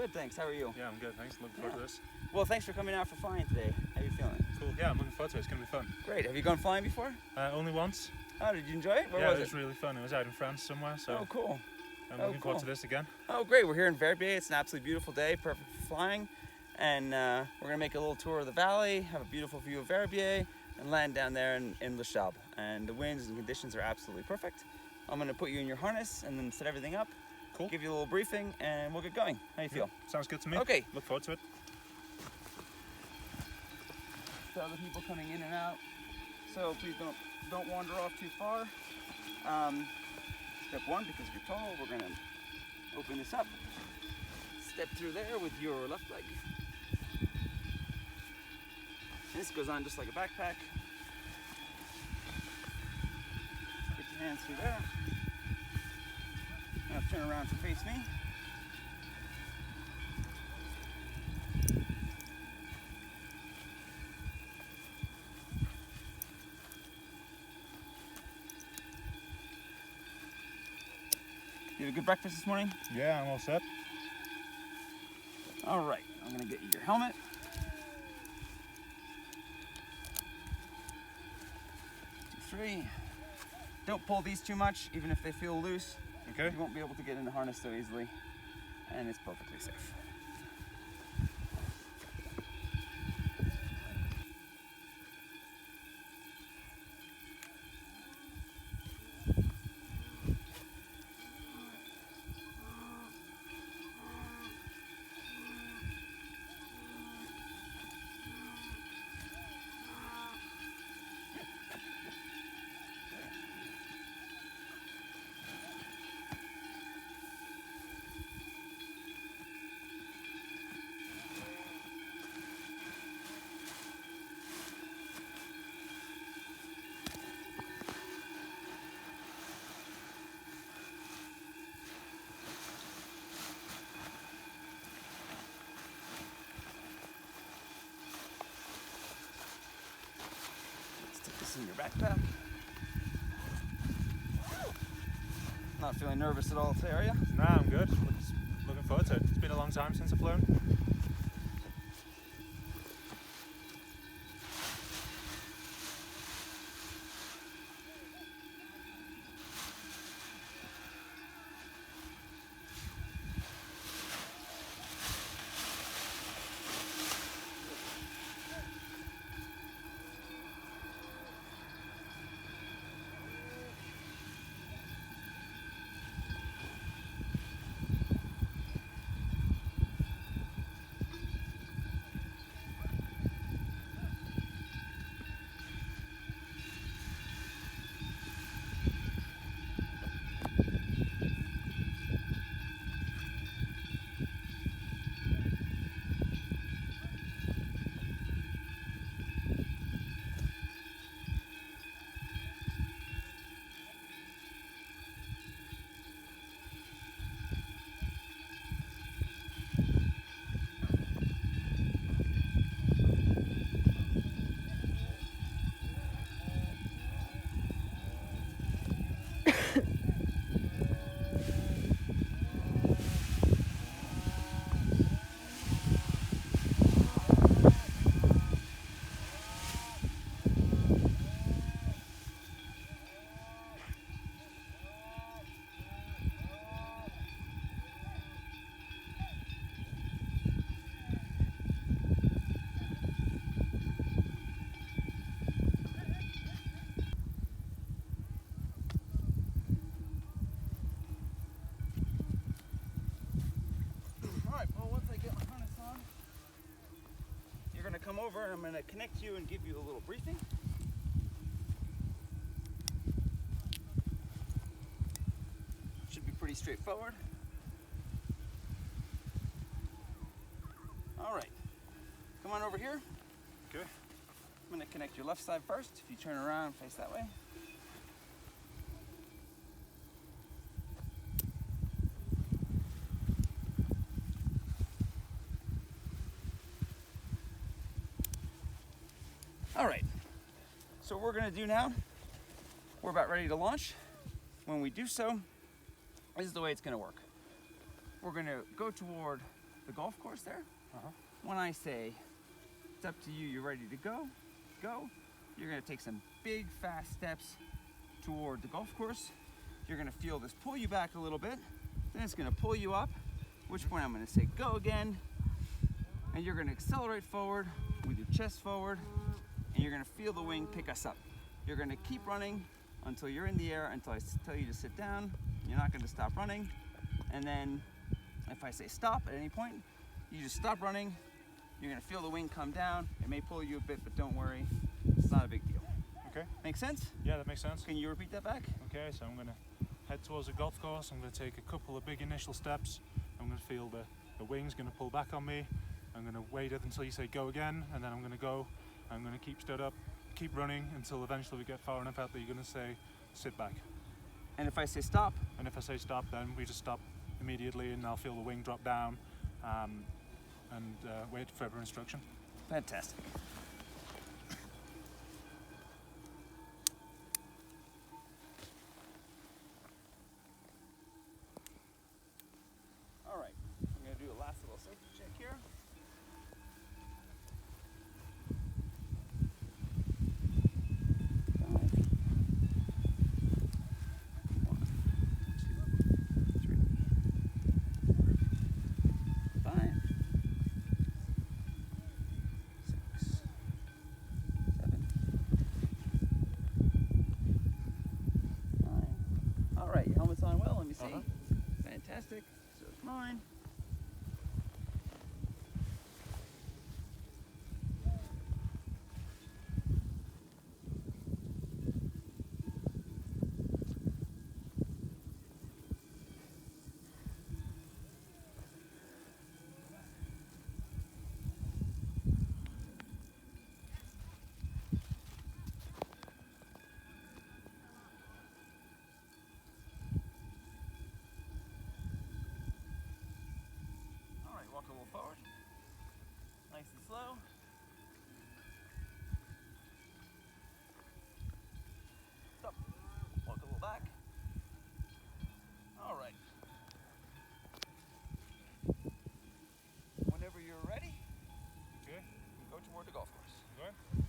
Good, thanks. How are you? Yeah, I'm good, thanks. Looking forward to this. Well, thanks for coming out for flying today. How are you feeling? Cool. Yeah, I'm looking forward to it. It's going to be fun. Great. Have you gone flying before? Only once. Oh, did you enjoy it? Where Yeah, was it was really fun. It was out in France somewhere, so Oh, cool. I'm looking forward to this again. Oh, great. We're here in Verbier. It's an absolutely beautiful day, perfect for flying. And we're going to make a little tour of the valley, have a beautiful view of Verbier, and land down there in Le Chab. And the winds and conditions are absolutely perfect. I'm going to put you in your harness and then set everything up. Cool. Give you a little briefing, and we'll get going. How do you feel? Sounds good to me. Okay. Look forward to it. To other people coming in and out, so please don't wander off too far. Step one, because you're tall, we're going to open this up. Step through there with your left leg. This goes on just like a backpack. Get your hands through there. Now turn around to face me. You had a good breakfast this morning? Yeah, I'm all set. All right, I'm gonna get you your helmet. 2, 3. Don't pull these too much, even if they feel loose. Okay. You won't be able to get in the harness so easily, and it's perfectly safe. In your backpack. Not feeling nervous at all today, are you? Nah, I'm good. Looking forward to it. It's been a long time since I've flown. Come over and I'm going to connect you and give you a little briefing. Should be pretty straightforward. All right, come on over here. Okay. I'm going to connect your left side first. If you turn around, face that way. All right, so what we're gonna do now, we're about ready to launch. When we do so, this is the way it's gonna work. We're gonna go toward the golf course there. Uh-huh. When I say it's up to you, you're ready to go, go. You're gonna take some big fast steps toward the golf course. You're gonna feel this pull you back a little bit, then it's gonna pull you up, which point I'm gonna say go again, and you're gonna accelerate forward with your chest forward, and you're gonna feel the wing pick us up. You're gonna keep running until you're in the air, until I tell you to sit down. You're not gonna stop running, and then if I say stop at any point, you just stop running. You're gonna feel the wing come down. It may pull you a bit, but don't worry, it's not a big deal. Okay. Make sense? Yeah, that makes sense. Can you repeat that back? Okay, so I'm going to head towards the golf course. I'm going to take a couple of big initial steps. I'm going to feel the wings going to pull back on me. I'm going to wait until you say go again, and then I'm going to go. I'm going to keep stood up, keep running until eventually we get far enough out that you're going to say sit back. And if I say stop? And if I say stop, then we just stop immediately, and I'll feel the wing drop down and wait for further instruction. Fantastic. All right, I'm gonna do a last little safety check here. On well, let me see. Fantastic. So it's mine. Walk a little forward, nice and slow. Stop, walk a little back. All right. Whenever you're ready, okay, you go toward the golf course. Go ahead.